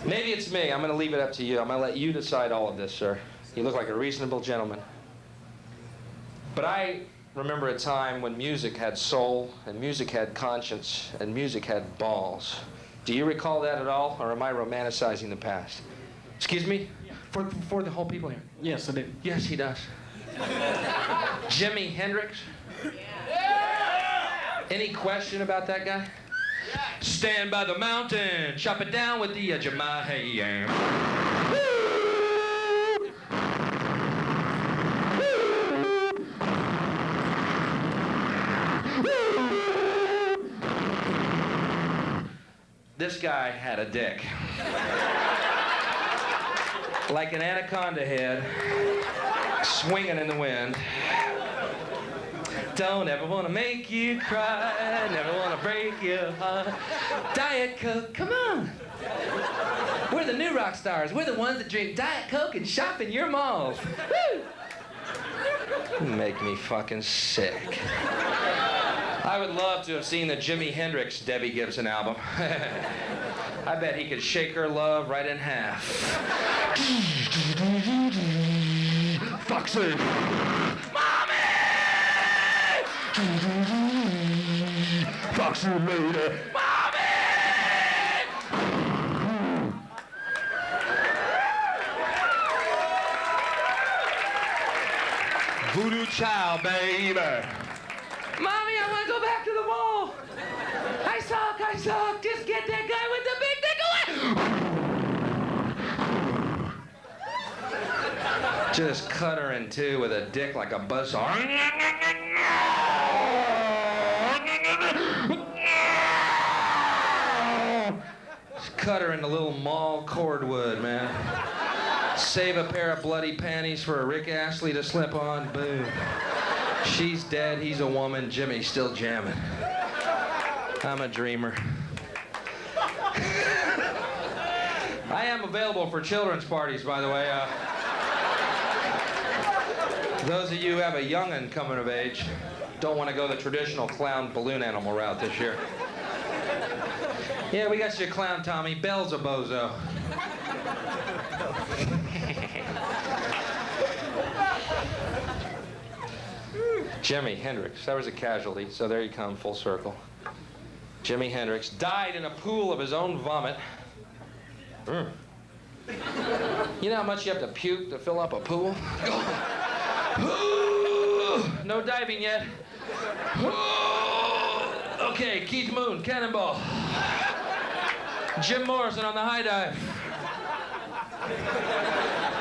Maybe it's me. I'm going to leave it up to you. I'm going to let you decide all of this, sir. You look like a reasonable gentleman. But I remember a time when music had soul, and music had conscience, and music had balls. Do you recall that at all, or am I romanticizing the past? Excuse me? For the whole people here. Yes, I do. Yes, he does. Jimi Hendrix? Any question about that guy? Stand by the mountain, chop it down with the edge of my hand. This guy had a dick. Like an anaconda head, swinging in the wind. Don't ever want to make you cry, never want to break your heart. Diet Coke, come on. We're the new rock stars. We're the ones that drink Diet Coke and shop in your malls. Woo! You make me fucking sick. I would love to have seen the Jimi Hendrix Debbie Gibson album. I bet he could shake her love right in half. Foxy! Mommy! Foxy lady! Mommy! Voodoo child, baby! Mommy, I want to go back to the mall. I suck. Just get that guy with the big dick away. Just cut her in two with a dick like a buzzsaw. Just cut her into little mall cordwood, man. Save a pair of bloody panties for a Rick Astley to slip on. Boom. She's dead, he's a woman, Jimmy's still jamming. I'm a dreamer. I am available for children's parties, by the way. Those of you who have a young'un coming of age, don't want to go the traditional clown balloon animal route this year. Yeah, we got you a clown, Tommy. Bell's a bozo. Jimi Hendrix, that was a casualty, so there you come, full circle. Jimi Hendrix died in a pool of his own vomit. You know how much you have to puke to fill up a pool? No diving yet. Okay, Keith Moon, cannonball. Jim Morrison on the high dive.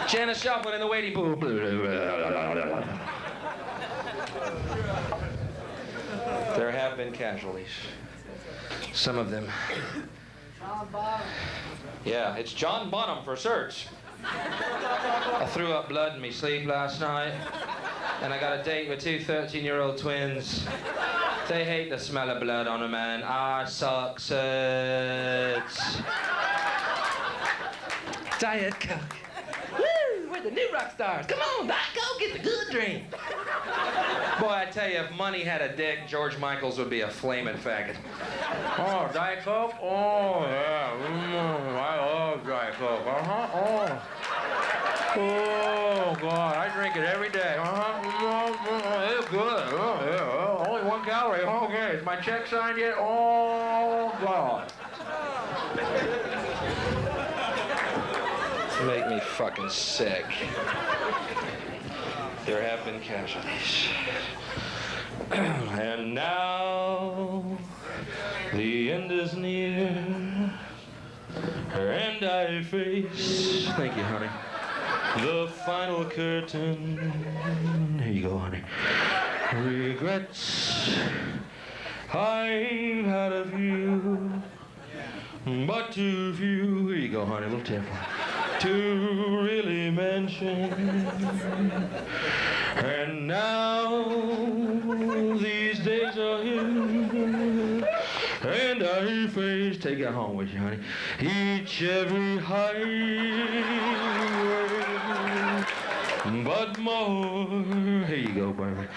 Janis Joplin in the wading pool. There have been casualties. Some of them. John Bonham. Yeah, it's John Bonham for search. I threw up blood in me sleep last night, and I got a date with two 13-year-old twins. They hate the smell of blood on a man. I suck sucks. Diet Coke. Woo! We're the new rock stars. Come on, Diet Coke, get the good drink. Boy, I tell you, if money had a dick, George Michaels would be a flaming faggot. Oh, Diet Coke? Oh, yeah. I love Diet Coke. Oh. Oh, God, I drink it every day. It's good. Oh, yeah. Only 1 calorie. Okay, is my check signed yet? Oh, God. Make me fucking sick. There have been casualties. And now the end is near, and I face, thank you, honey, the final curtain. Here you go, honey. Regrets I've had a few, but too few. Here you go, honey, a little tip. To really mention. And now these days are here, and I face, take it home with you, honey, each every highway, but more, here you go, baby,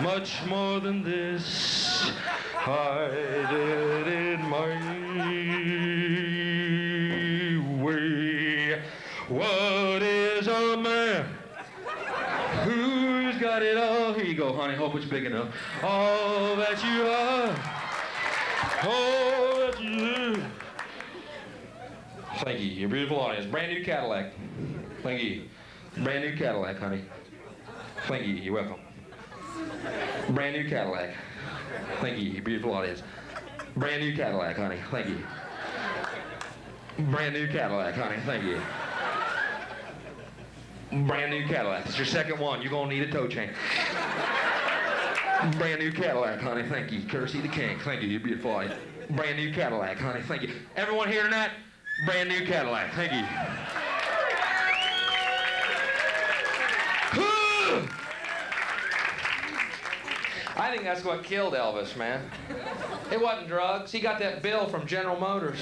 much more than this, I did in my way. go, honey. Hope it's big enough. All that you are. All that you do. Thank you. You're a beautiful audience. Brand new Cadillac. Thank you. Brand new Cadillac, honey. Thank you. You're welcome. Brand new Cadillac. Thank you. You're a beautiful audience. Brand new Cadillac, honey. Thank you. Brand new Cadillac, honey. Thank you. Brand new Cadillac. It's your second one. You're gonna need a tow chain. Brand new Cadillac, honey. Thank you. Courtesy of the king. Thank you. You're beautiful audience. Brand new Cadillac, honey. Thank you. Everyone here tonight? Brand new Cadillac. Thank you. I think that's what killed Elvis, man. It wasn't drugs. He got that bill from General Motors.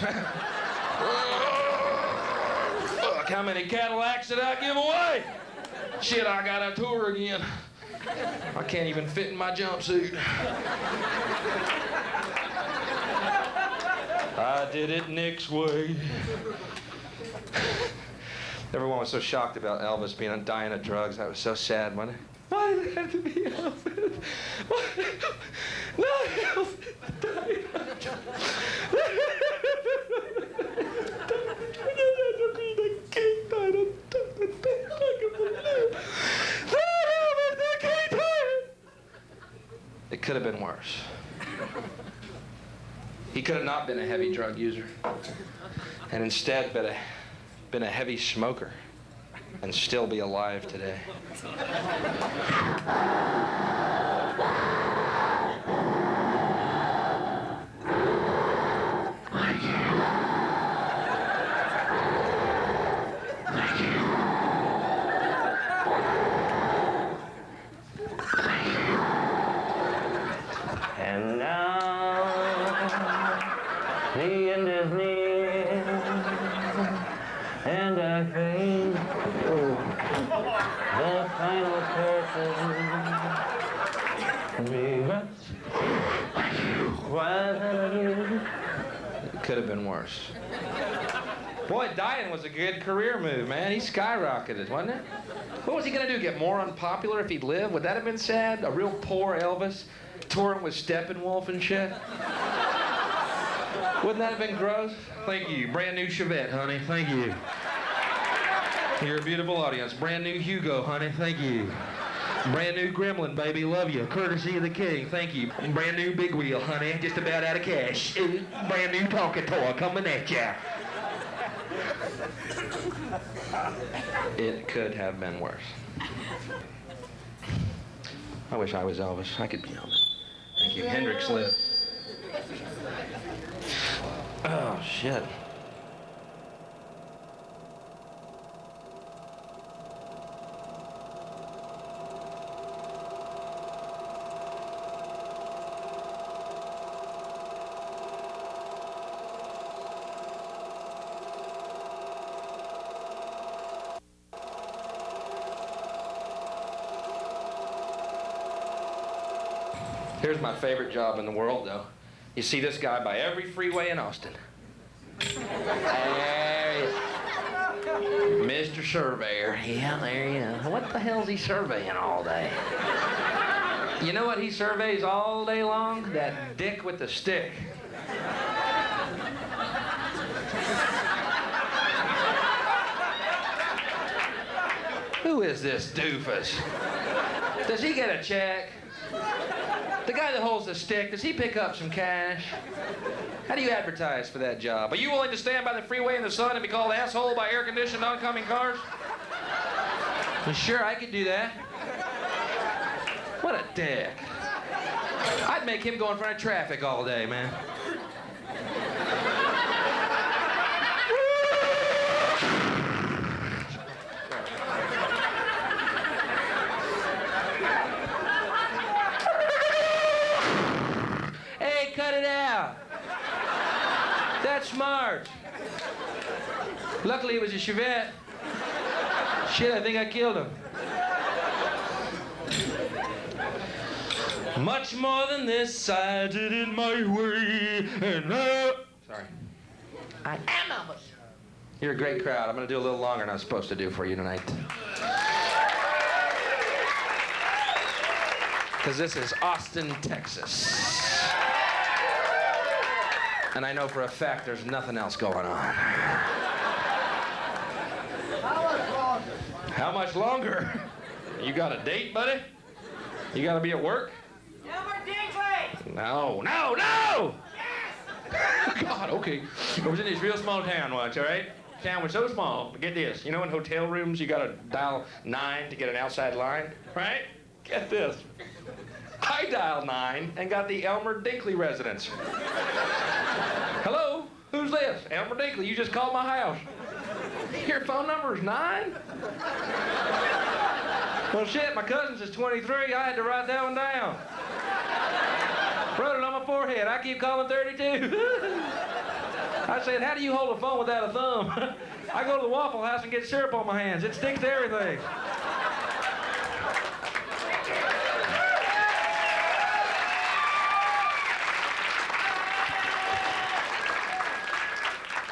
Look, how many Cadillacs did I give away? Shit, I got a tour again. I can't even fit in my jumpsuit. I did it Nick's way. Everyone was so shocked about Elvis dying of drugs. That was so sad, wasn't it? Why did it have to be Elvis? Why? Not Elvis dying of drugs. It had to be the king died of drugs. Not Elvis, the king died. It could have been worse. He could have not been a heavy drug user, and instead been a heavy smoker, and still be alive today. And now the end is near, and I face the final curtain. It could have been worse. Boy, dying was a good career move, man. He skyrocketed, wasn't it? What was he gonna do? Get more unpopular if he'd lived? Would that have been sad? A real poor Elvis touring with Steppenwolf and shit? Wouldn't that have been gross? Thank you. Brand new Chevette, honey. Thank you. You're a beautiful audience. Brand new Hugo, honey. Thank you. Brand new Gremlin, baby. Love you. Courtesy of the king. Thank you. Brand new Big Wheel, honey. Just about out of cash. Brand new Tonka toy coming at ya. It could have been worse. I wish I was Elvis. I could be Elvis. Thank you. Hendrix lived. Oh, shit. Here's my favorite job in the world, though. You see this guy by every freeway in Austin. There he is. Mr. Surveyor. Yeah, there he is. What the hell's he surveying all day? You know what he surveys all day long? That dick with the stick. Who is this doofus? Does he get a check? The guy that holds the stick, does he pick up some cash? How do you advertise for that job? Are you willing to stand by the freeway in the sun and be called asshole by air-conditioned oncoming cars? Well, sure, I could do that. What a dick. I'd make him go in front of traffic all day, man. Cut it out. That's smart. Luckily, it was a Chevette. Shit, I think I killed him. Much more than this, I did it my way, and Sorry. I am Elvis. You're a great crowd. I'm going to do a little longer than I was supposed to do for you tonight. Because this is Austin, Texas. And I know for a fact there's nothing else going on. How much longer? How much longer? You got a date, buddy? You gotta be at work? Elmer Dinkley! No, no, no! God, okay. I was in this real small town once, all right? Town was so small, but get this. You know in hotel rooms you gotta dial 9 to get an outside line, right? Get this. I dialed 9 and got the Elmer Dinkley residence. Hello? Who's this? Elmer Dinkley, you just called my house. Your phone number is 9? Well, shit, my cousin's is 23. I had to write that one down. Wrote it on my forehead. I keep calling 32. I said, how do you hold a phone without a thumb? I go to the Waffle House and get syrup on my hands. It sticks to everything.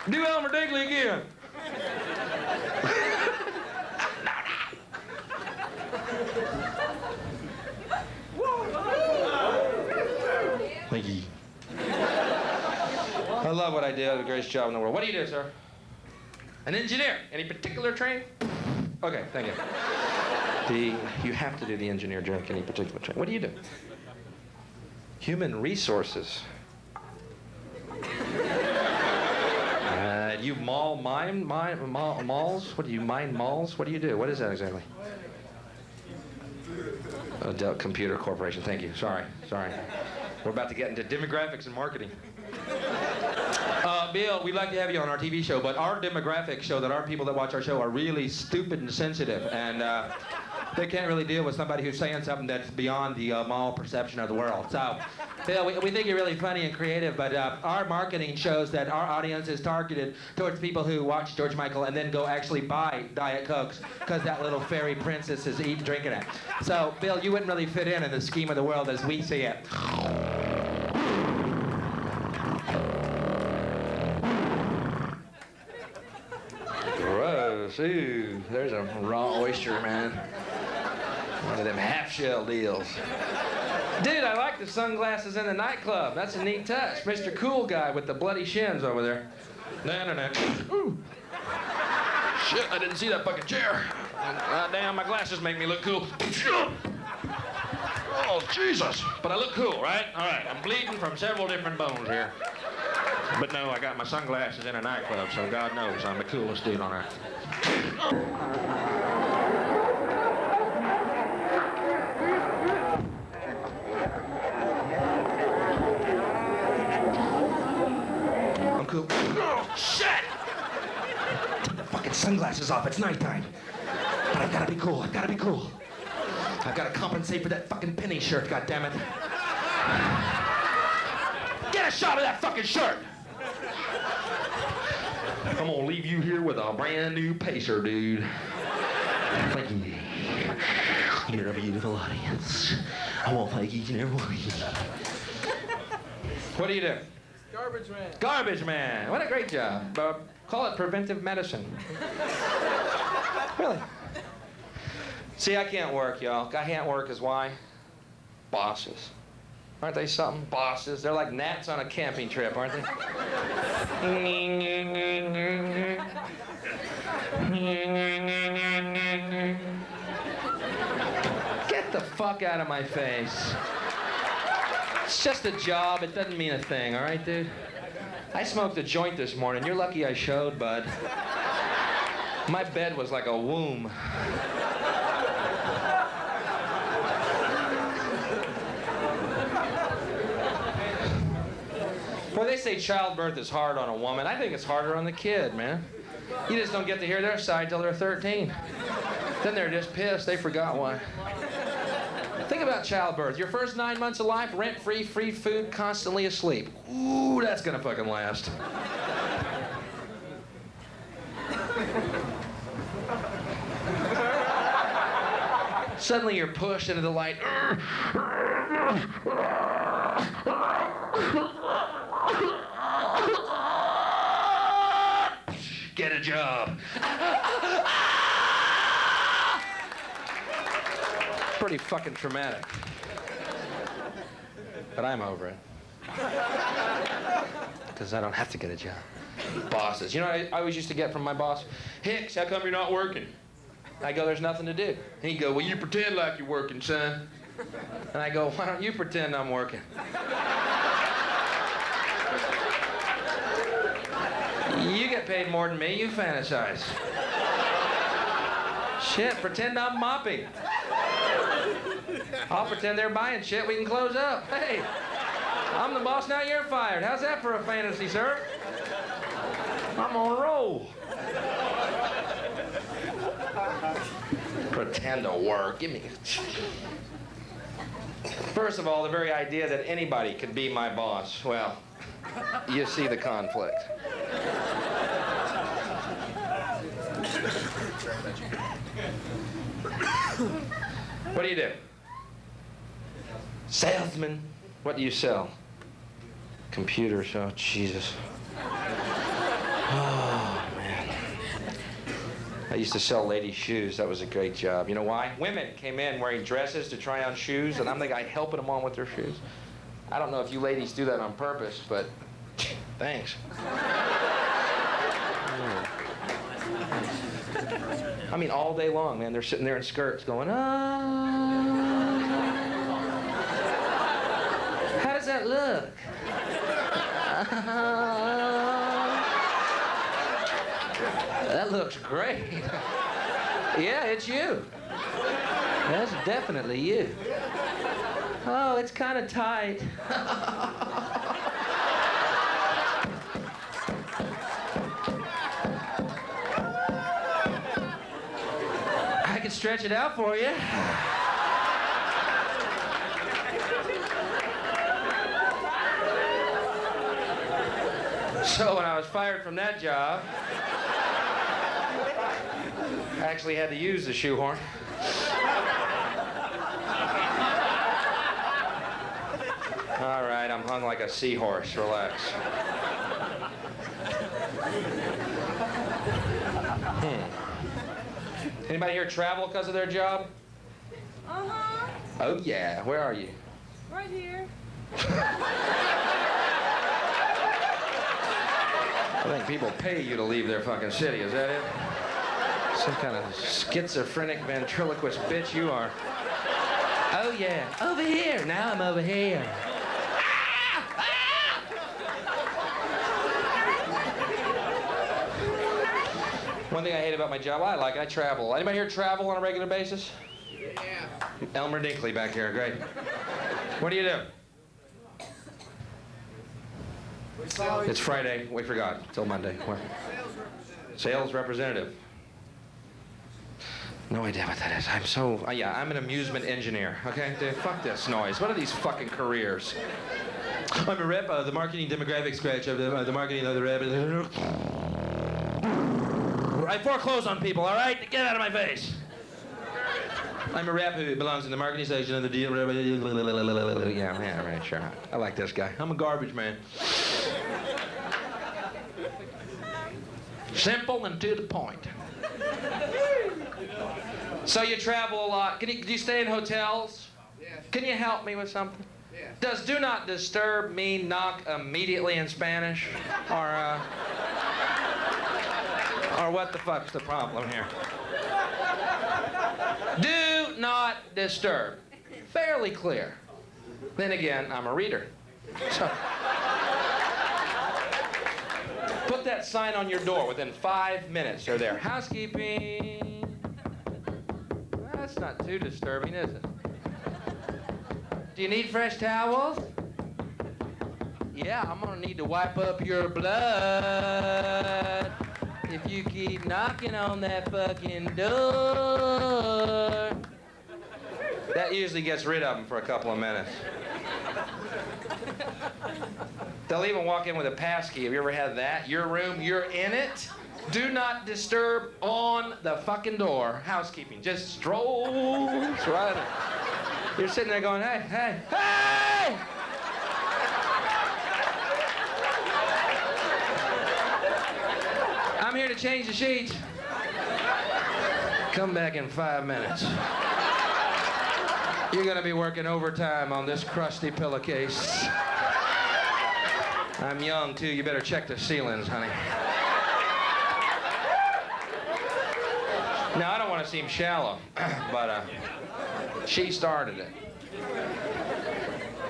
Do Elmer Dinkley again. Thank you. I love what I do. I do the greatest job in the world. What do you do, sir? An engineer. Any particular training? Okay, thank you. You have to do the engineer joke, any particular training. What do you do? Human resources. You mine malls? What do you mine malls? What do you do? What is that exactly? Dell Computer Corporation. Thank you. Sorry. We're about to get into demographics and marketing. Bill, we'd like to have you on our TV show, but our demographics show that our people that watch our show are really stupid and sensitive, and they can't really deal with somebody who's saying something that's beyond the mall perception of the world. So, Bill, we think you're really funny and creative, but our marketing shows that our audience is targeted towards people who watch George Michael and then go actually buy Diet Cokes because that little fairy princess is drinking it. So, Bill, you wouldn't really fit in the scheme of the world as we see it. Gross. Ooh, there's a raw oyster, man. One of them half-shell deals. Dude, I like the sunglasses in the nightclub. That's a neat touch. Mr. Cool Guy with the bloody shins over there. No. Ooh. Shit, I didn't see that fucking chair. Damn, my glasses make me look cool. Oh, Jesus. But I look cool, right? All right, I'm bleeding from several different bones here. But no, I got my sunglasses in a nightclub, so God knows I'm the coolest dude on earth. I'm cool. Oh, shit! Take the fucking sunglasses off. It's nighttime. But I've got to be cool. I've got to compensate for that fucking penny shirt, goddammit. Get a shot of that fucking shirt! I'm gonna leave you here with a brand new pacer, dude. Thank you. You're a beautiful audience. I won't thank each and every one of you. What do you do? Garbage man. Garbage man. What a great job. Call it preventive medicine. Really? See, I can't work, y'all. I can't work is why? Bosses. Aren't they something? Bosses. They're like gnats on a camping trip, aren't they? Get the fuck out of my face. It's just a job. It doesn't mean a thing, all right, dude? I smoked a joint this morning. You're lucky I showed, bud. My bed was like a womb. Well, they say childbirth is hard on a woman. I think it's harder on the kid, man. You just don't get to hear their side till they're 13. Then they're just pissed. They forgot why. Think about childbirth. Your first 9 months of life, rent-free, free food, constantly asleep. Ooh, that's gonna fucking last. Suddenly you're pushed into the light. Get a job. Pretty fucking traumatic. But I'm over it. Because I don't have to get a job. Bosses. You know what I always used to get from my boss? Hicks, how come you're not working? I go, there's nothing to do. He'd go, well, you pretend like you're working, son. And I go, why don't you pretend I'm working? You get paid more than me, you fantasize. Shit, pretend I'm mopping. I'll pretend they're buying shit, we can close up. Hey, I'm the boss, now you're fired. How's that for a fantasy, sir? I'm on a roll. Pretend to work, give me... First of all, the very idea that anybody could be my boss, well, you see the conflict. What do you do? Salesman. What do you sell? Computers. Oh, Jesus. Oh, man. I used to sell ladies' shoes. That was a great job. You know why? Women came in wearing dresses to try on shoes, and I'm the guy helping them on with their shoes. I don't know if you ladies do that on purpose, but thanks. I mean, all day long, man. They're sitting there in skirts going, how does that look? That looks great. Yeah, it's you. That's definitely you. Oh, it's kind of tight. I can stretch it out for you. So when I was fired from that job, I actually had to use the shoehorn. All right, I'm hung like a seahorse. Relax. Anybody here travel because of their job? Uh-huh. Oh, yeah. Where are you? Right here. I think people pay you to leave their fucking city. Is that it? Some kind of schizophrenic ventriloquist bitch you are. Oh, yeah. Over here. Now I'm over here. One thing I hate about my job, I like it. I travel. Anybody here travel on a regular basis? Yeah. Elmer Dinkley back here. Great. What do you do? It's Friday. We forgot. Till Monday. Sales representative. No idea what that is. I'm so... yeah, I'm an amusement engineer. Okay? Dude, fuck this noise. What are these fucking careers? I'm a rep of the marketing demographic scratch of the marketing of the rep. I foreclose on people, all right? Get out of my face. I'm a rep who belongs in the marketing section of the deal. Yeah, right, sure. I like this guy. I'm a garbage man. Simple and to the point. So you travel a lot. Do you stay in hotels? Yes. Can you help me with something? Yes. Does do not disturb mean knock immediately in Spanish? Or what the fuck's the problem here? Do not disturb. Fairly clear. Then again, I'm a reader. So, put that sign on your door. Within 5 minutes, they're there. Housekeeping. Well, that's not too disturbing, is it? Do you need fresh towels? Yeah, I'm gonna need to wipe up your blood if you keep knocking on that fucking door. That usually gets rid of them for a couple of minutes. They'll even walk in with a pass key. Have you ever had that? Your room, you're in it. Do not disturb on the fucking door. Housekeeping. Just strolls right in. You're sitting there going, hey, hey, hey! I'm here to change the sheets. You're gonna be working overtime on this crusty pillowcase. I'm young, too. You better check the ceilings, honey. Now, I don't want to seem shallow, but she started it.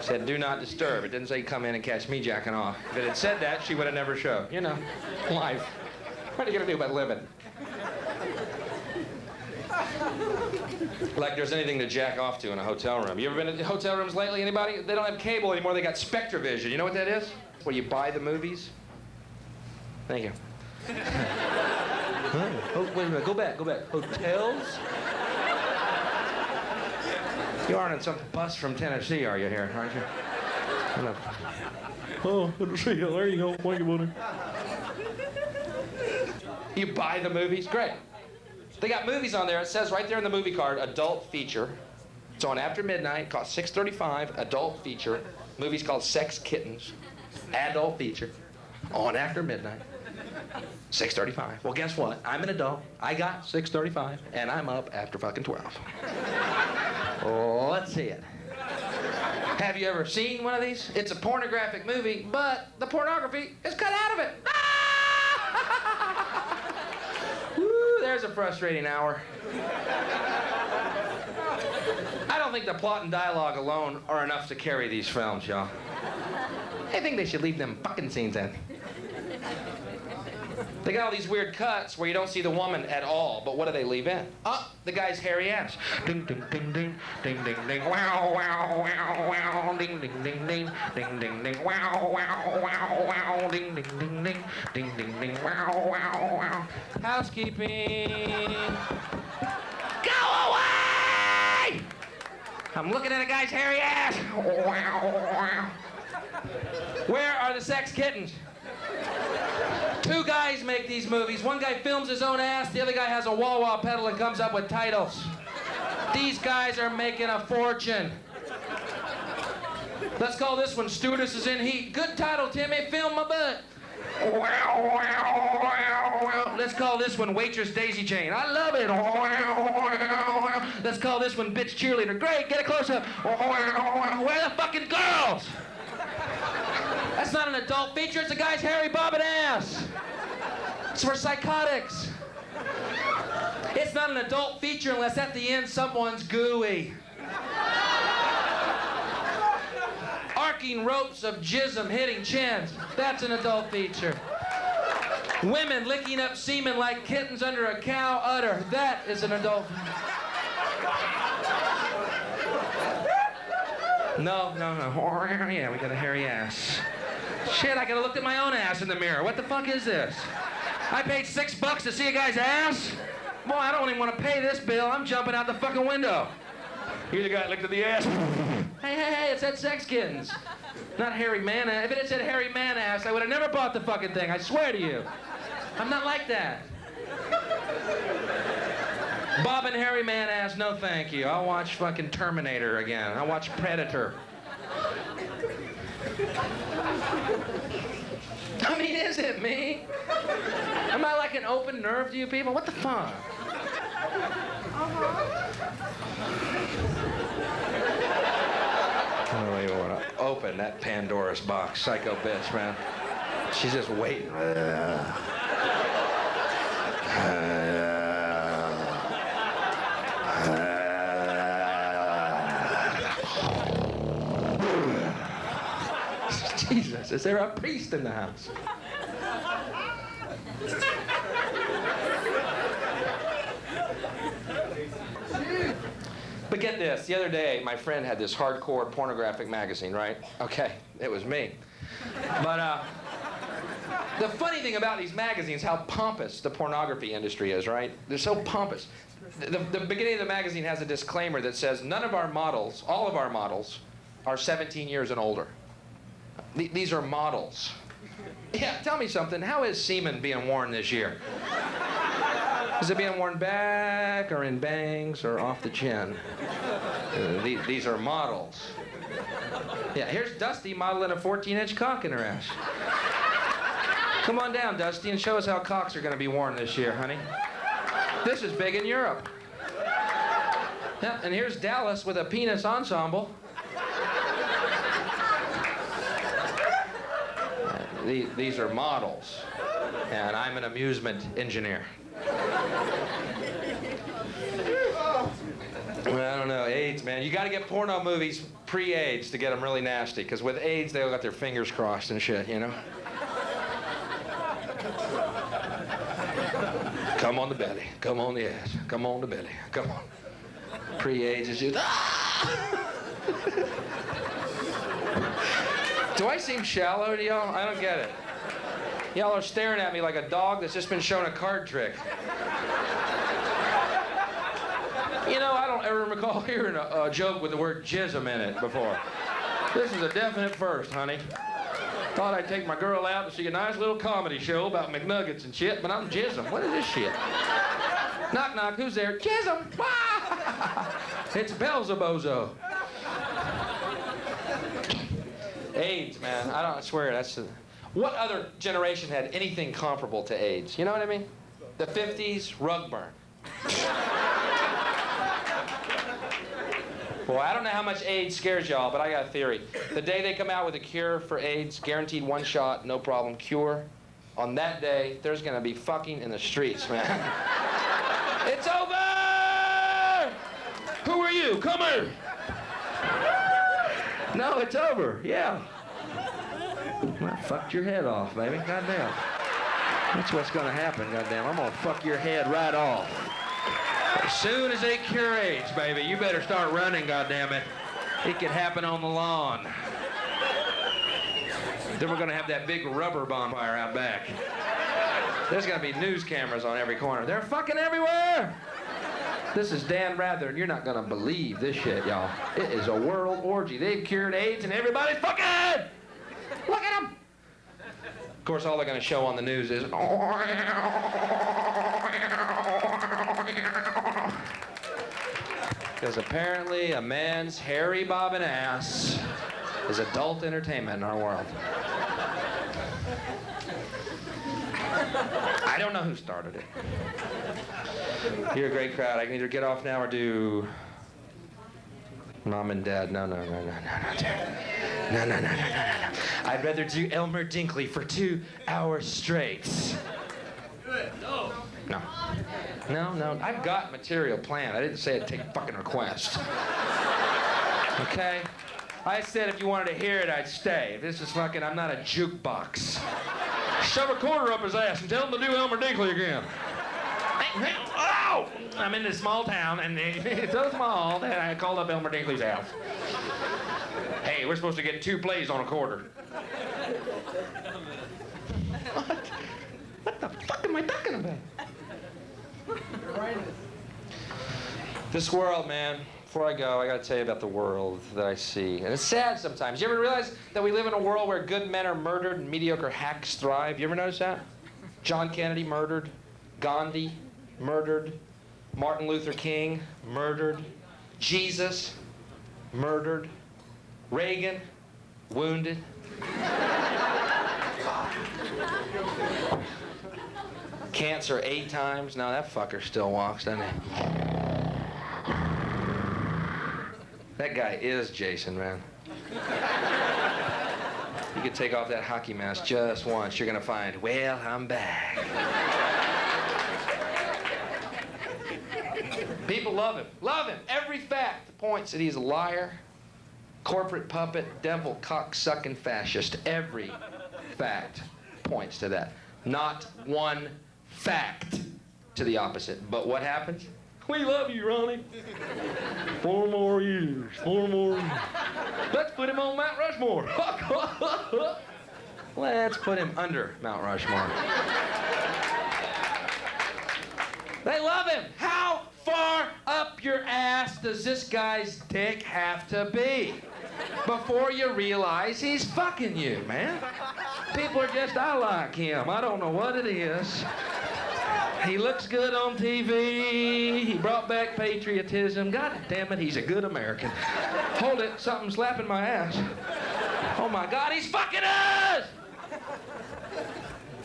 Said, do not disturb. It didn't say come in and catch me jacking off. If it had said that, she would have never showed. You know, life. What are you gonna do but living? Like there's anything to jack off to in a hotel room. You ever been to hotel rooms lately, anybody? They don't have cable anymore, they got Spectravision. You know what that is? Where you buy the movies. Thank you. Oh, wait a minute, go back. Hotels? You aren't in some bus from Tennessee, are you here, aren't you? No. Oh, Tennessee, there you go. Thank you, buddy. You buy the movies? Great. They got movies on there. It says right there in the movie card, adult feature. It's on after midnight, costs $6.35, adult feature. Movie's called Sex Kittens. Adult feature. On after midnight. $6.35. Well, guess what? I'm an adult. I got $6.35, and I'm up after fucking 12. Let's see it. Have you ever seen one of these? It's a pornographic movie, but the pornography is cut out of it. Woo, there's a frustrating hour. I don't think the plot and dialogue alone are enough to carry these films, y'all. I think they should leave them fucking scenes in. They got all these weird cuts where you don't see the woman at all, but what do they leave in? Oh, the guy's hairy ass. Ding, ding, ding, ding, ding, ding, ding, wow, wow, wow, wow, ding, ding, ding, ding, ding, ding, ding, wow, wow, wow, wow, ding, ding, ding, ding, ding, ding, ding, wow, wow, wow. Housekeeping. Go away! I'm looking at a guy's hairy ass. Wow, wow. Where are the sex kittens? Two guys make these movies. One guy films his own ass, the other guy has a wah-wah pedal and comes up with titles. These guys are making a fortune. Let's call this one Stewardess is in Heat. Good title, Timmy. Film my butt. Let's call this one Waitress Daisy Chain. I love it. Let's call this one Bitch Cheerleader. Great, get a close-up. Where are the fucking girls? That's not an adult feature, it's a guy's hairy bobbing ass. It's for psychotics. It's not an adult feature unless at the end someone's gooey. Arcing ropes of jism hitting chins. That's an adult feature. Women licking up semen like kittens under a cow udder. That is an adult feature. No. Yeah, we got a hairy ass. Shit, I could have looked at my own ass in the mirror. What the fuck is this? I paid $6 to see a guy's ass? Boy, I don't even want to pay this bill. I'm jumping out the fucking window. You're the guy that looked at the ass. Hey, it said Sex Kittens. Not hairy man ass. If it had said hairy man ass, I would have never bought the fucking thing. I swear to you. I'm not like that. Bob and hairy man ass, no thank you. I'll watch fucking Terminator again. I'll watch Predator. I mean, is it me? Am I like an open nerve to you people? What the fuck? I don't even want to open that Pandora's box. Psycho bitch, man. She's just waiting. Jesus, is there a priest in the house? But get this, the other day, my friend had this hardcore pornographic magazine, right? Okay, it was me. But the funny thing about these magazines, how pompous the pornography industry is, right? They're so pompous. The beginning of the magazine has a disclaimer that says, none of our models, all of our models, are 17 years and older. These are models. Yeah, tell me something. How is semen being worn this year? Is it being worn back or in bangs or off the chin? These are models. Yeah, here's Dusty modeling a 14-inch cock in her ass. Come on down, Dusty, and show us how cocks are going to be worn this year, honey. This is big in Europe. Yeah, and here's Dallas with a penis ensemble. These are models, and I'm an amusement engineer. Well, I don't know, AIDS, man. You got to get porno movies pre-AIDS to get them really nasty, because with AIDS, they all got their fingers crossed and shit, you know? Come on the belly, come on the ass, come on the belly, come on. Pre-AIDS is just, Do I seem shallow to y'all? I don't get it. Y'all are staring at me like a dog that's just been shown a card trick. You know, I don't ever recall hearing a joke with the word jism in it before. This is a definite first, honey. Thought I'd take my girl out to see a nice little comedy show about McNuggets and shit, but I'm jism. What is this shit? Knock, knock, who's there? Jism! It's Belzebozo. AIDS, man. I swear, that's... What other generation had anything comparable to AIDS? You know what I mean? The 50s, rug burn. Boy, I don't know how much AIDS scares y'all, but I got a theory. The day they come out with a cure for AIDS, guaranteed one shot, no problem cure, on that day, there's gonna be fucking in the streets, man. It's over! Who are you? Come here! No, it's over, yeah. I fucked your head off, baby, goddamn. That's what's gonna happen, goddamn. I'm gonna fuck your head right off. As soon as they cure AIDS, baby, you better start running, goddammit. It could happen on the lawn. Then we're gonna have that big rubber bonfire out back. There's gonna be news cameras on every corner. They're fucking everywhere! This is Dan Rather, and you're not gonna believe this shit, y'all. It is a world orgy. They've cured AIDS, and everybody's fucking! Look at them! Of course, all they're gonna show on the news is... Because apparently a man's hairy bobbing ass is adult entertainment in our world. I don't know who started it. You're a great crowd. I can either get off now or do Mom and Dad. No, dude. No. I'd rather do Elmer Dinkley for 2 hours straight. No. I've got material planned. I didn't say I'd take fucking requests. Okay? I said if you wanted to hear it, I'd stay. If this is fucking, I'm not a jukebox. Shove a quarter up his ass and tell him to do Elmer Dinkley again. Oh! I'm in this small town, and it's so small that I called up Elmer Dinkley's house. Hey, we're supposed to get 2 plays on a quarter. What the fuck am I talking about? This world, man. Before I go, I gotta tell you about the world that I see. And it's sad sometimes. You ever realize that we live in a world where good men are murdered and mediocre hacks thrive? You ever notice that? John Kennedy murdered. Gandhi murdered. Martin Luther King murdered. Jesus murdered. Reagan wounded. Cancer 8 times. Now that fucker still walks, doesn't he? That guy is Jason, man. You could take off that hockey mask just once. You're gonna find, well, I'm back. People love him. Love him. Every fact points that he's a liar, corporate puppet, devil, cock-sucking fascist. Every fact points to that. Not one fact to the opposite. But what happens? We love you, Ronnie. 4 more years. 4 more years. Let's put him on Mount Rushmore. Let's put him under Mount Rushmore. They love him. How far up your ass does this guy's dick have to be before you realize he's fucking you, man? People are just, I like him. I don't know what it is. He looks good on TV. He brought back patriotism. God damn it, he's a good American. Hold it, something's slapping my ass. Oh my God, he's fucking us!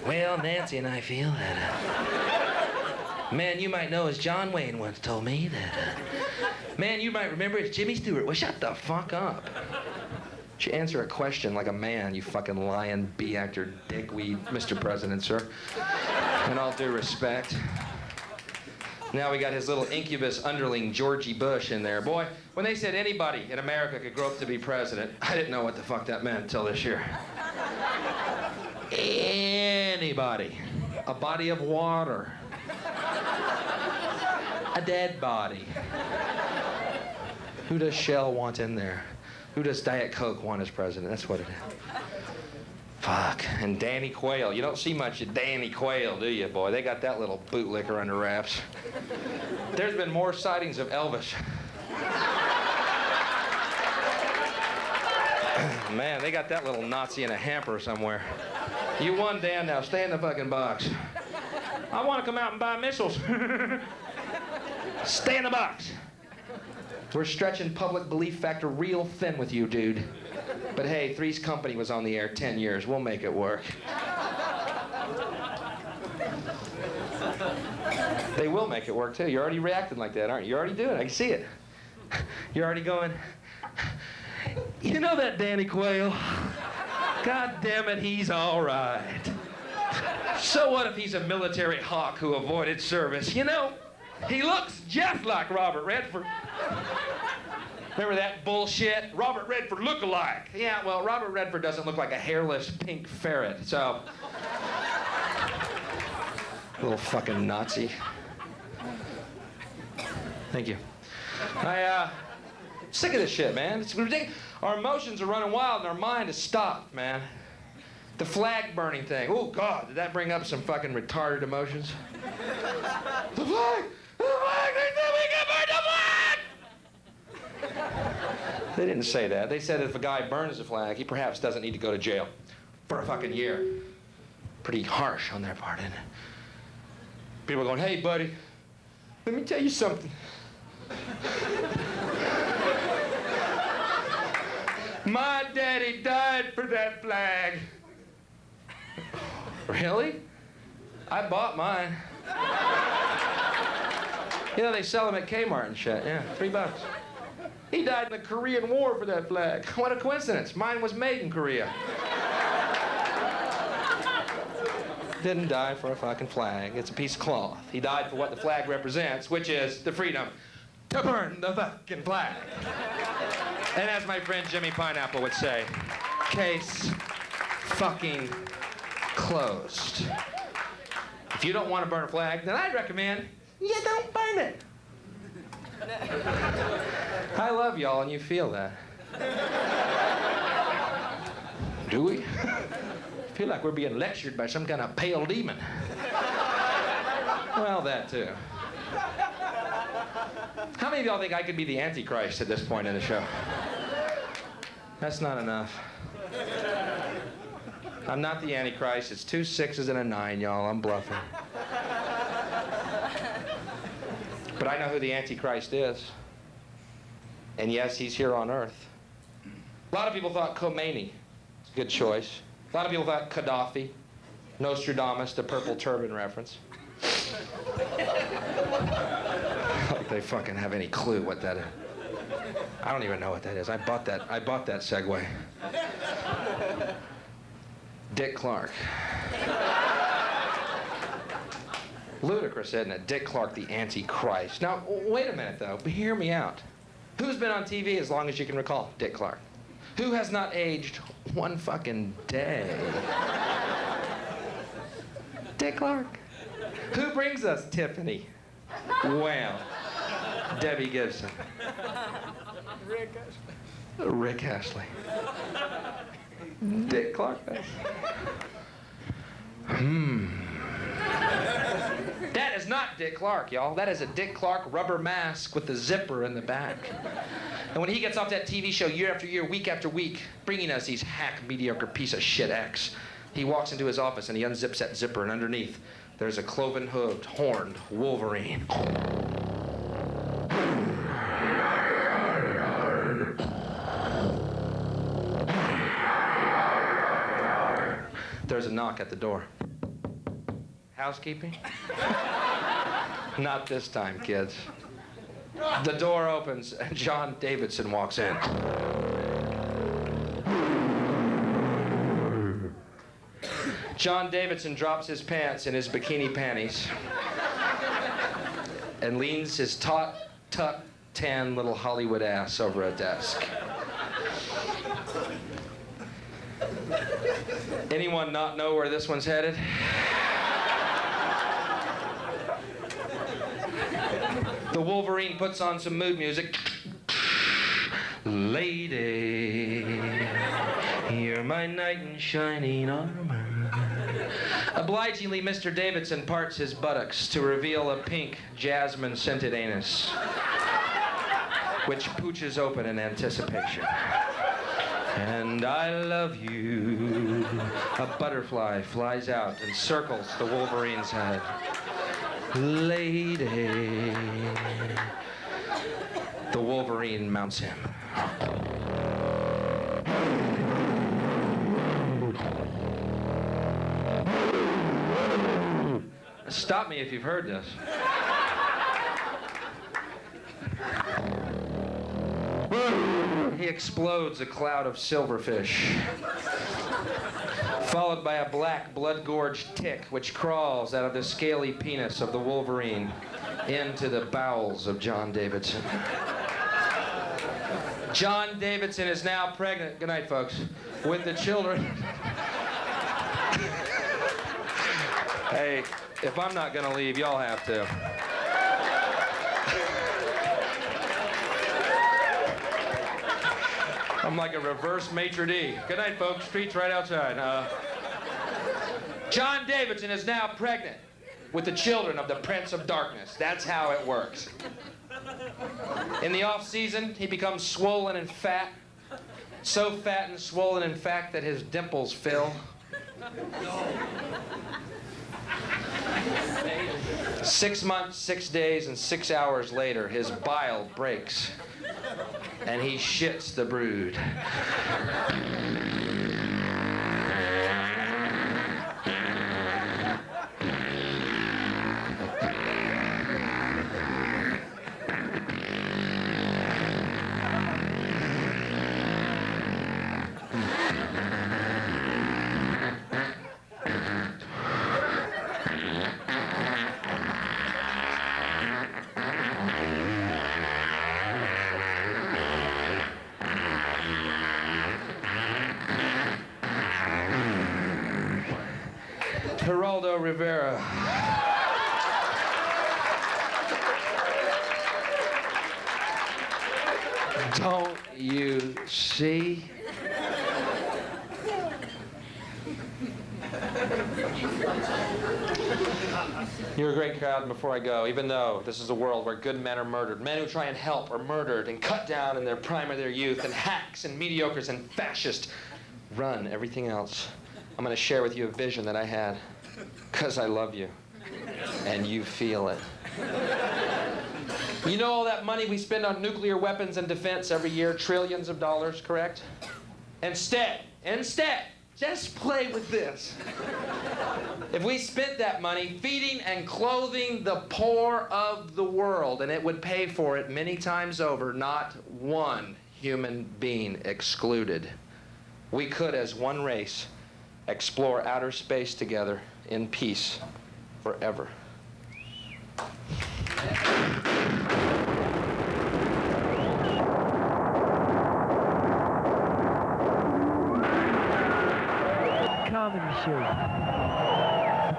Well, Nancy and I feel that, man, you might know, as John Wayne once told me, that Man, you might remember it's Jimmy Stewart. Well, shut the fuck up. You answer a question like a man, you fucking lying B-actor dickweed, Mr. President, sir. In all due respect. Now we got his little incubus underling, Georgie Bush, in there. Boy, when they said anybody in America could grow up to be president, I didn't know what the fuck that meant until this year. Anybody. A body of water. A dead body. Who does Shell want in there? Who does Diet Coke want as president? That's what it is. Fuck. And Danny Quayle. You don't see much of Danny Quayle, do you, boy? They got that little bootlicker under wraps. There's been more sightings of Elvis. Man, they got that little Nazi in a hamper somewhere. You won, Dan, now stay in the fucking box. I want to come out and buy missiles. Stay in the box. We're stretching public belief factor real thin with you, dude. But hey, Three's Company was on the air 10 years. We'll make it work. They will make it work, too. You're already reacting like that, aren't you? You're already doing it. I can see it. You're already going, you know that Danny Quayle? God damn it, he's all right. So what if he's a military hawk who avoided service? You know, he looks just like Robert Redford. Remember that bullshit? Robert Redford look-alike. Yeah, well, Robert Redford doesn't look like a hairless pink ferret, so... Little fucking Nazi. Thank you. Sick of this shit, man. It's ridiculous. Our emotions are running wild and our mind is stopped, man. The flag burning thing. Oh, God, did that bring up some fucking retarded emotions? The flag! The flag! They said we can burn the flag! They didn't say that. They said if a guy burns the flag, he perhaps doesn't need to go to jail for a fucking year. Pretty harsh on their part, isn't it? People are going, hey, buddy, let me tell you something. My daddy died for that flag. Really? I bought mine. You know, they sell them at Kmart and shit. Yeah, $3. He died in the Korean War for that flag. What a coincidence. Mine was made in Korea. Didn't die for a fucking flag. It's a piece of cloth. He died for what the flag represents, which is the freedom to burn the fucking flag. And as my friend Jimmy Pineapple would say, case fucking closed. If you don't want to burn a flag, then I'd recommend you don't burn it. I love y'all, and you feel that. Do we? I feel like we're being lectured by some kind of pale demon. Well, that too. How many of y'all think I could be the Antichrist at this point in the show? That's not enough. I'm not the Antichrist. It's 2 6s and a 9, y'all. I'm bluffing. But I know who the Antichrist is. And yes, he's here on Earth. A lot of people thought Khomeini. It's a good choice. A lot of people thought Gaddafi. Nostradamus, the purple turban reference. Like they fucking have any clue what that is. I don't even know what that is. I bought that Segway. Dick Clark. Ludicrous, isn't it? Dick Clark, the Antichrist. Now, wait a minute, though. Hear me out. Who's been on TV as long as you can recall? Dick Clark. Who has not aged one fucking day? Dick Clark. Who brings us Tiffany? Well, Debbie Gibson. Rick Astley. Dick Clark. That is not Dick Clark, y'all. That is a Dick Clark rubber mask with the zipper in the back. And when he gets off that TV show year after year, week after week, bringing us these hack, mediocre piece of shit acts, he walks into his office and he unzips that zipper, and underneath, there's a cloven-hooved, horned Wolverine. There's a knock at the door. Housekeeping? Not this time, kids. The door opens and John Davidson walks in. John Davidson drops his pants in his bikini panties and leans his taut, tucked, tan little Hollywood ass over a desk. Anyone not know where this one's headed? The Wolverine puts on some mood music. Lady, you're my knight in shining armor. Obligingly, Mr. Davidson parts his buttocks to reveal a pink, jasmine-scented anus, which pooches open in anticipation. And I love you. A butterfly flies out and circles the Wolverine's head. Lady. The Wolverine mounts him. Stop me if you've heard this. He explodes a cloud of silverfish, followed by a black, blood-gorged tick which crawls out of the scaly penis of the Wolverine into the bowels of John Davidson. John Davidson is now pregnant, good night folks, with the children. Hey, if I'm not gonna leave, y'all have to. I'm like a reverse maitre d'. Good night, folks. Street's right outside. John Davidson is now pregnant with the children of the Prince of Darkness. That's how it works. In the off-season, he becomes swollen and fat. So fat and swollen, in fact, that his dimples fill. 6 months, 6 days, and 6 hours later, his bile breaks, and he shits the brood. Geraldo Rivera. Don't you see? You're a great crowd, and before I go, even though this is a world where good men are murdered, men who try and help are murdered and cut down in their prime of their youth, and hacks and mediocres and fascists run everything else, I'm going to share with you a vision that I had, because I love you, and you feel it. You know all that money we spend on nuclear weapons and defense every year, trillions of dollars, correct? Instead, just play with this. If we spent that money feeding and clothing the poor of the world, and it would pay for it many times over, not one human being excluded, we could, as one race, explore outer space together in peace forever. Comedy show.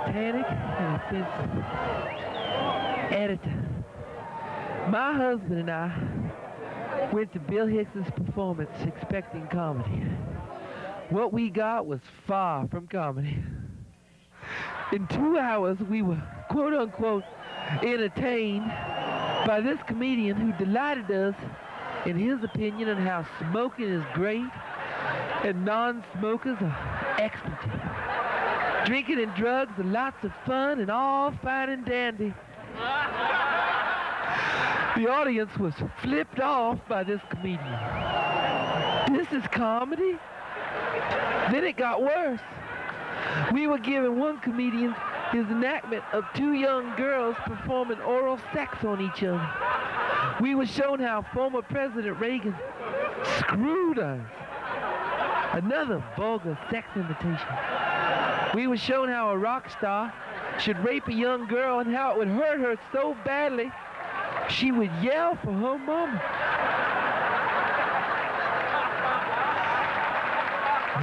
Satanic and offensive. Editor. My husband and I went to Bill Hicks' performance expecting comedy. What we got was far from comedy. In 2 hours, we were, quote-unquote, entertained by this comedian who delighted us in his opinion on how smoking is great and non-smokers are expletive. Drinking and drugs are lots of fun and all fine and dandy. The audience was flipped off by this comedian. This is comedy? Then it got worse. We were giving one comedian his enactment of two young girls performing oral sex on each other. We were shown how former President Reagan screwed us. Another vulgar sex imitation. We were shown how a rock star should rape a young girl and how it would hurt her so badly she would yell for her mama.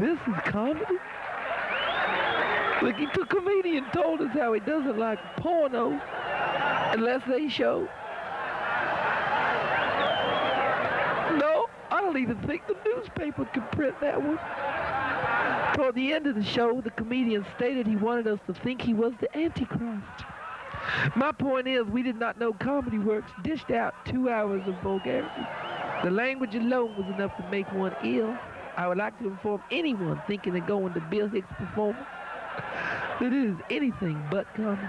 This is comedy? Look, the comedian told us how he doesn't like porno unless they show. No, I don't even think the newspaper could print that one. Toward the end of the show, the comedian stated he wanted us to think he was the Antichrist. My point is, we did not know Comedy Works dished out 2 hours of vulgarity. The language alone was enough to make one ill. I would like to inform anyone thinking of going to Bill Hicks' performance that it is anything but comedy.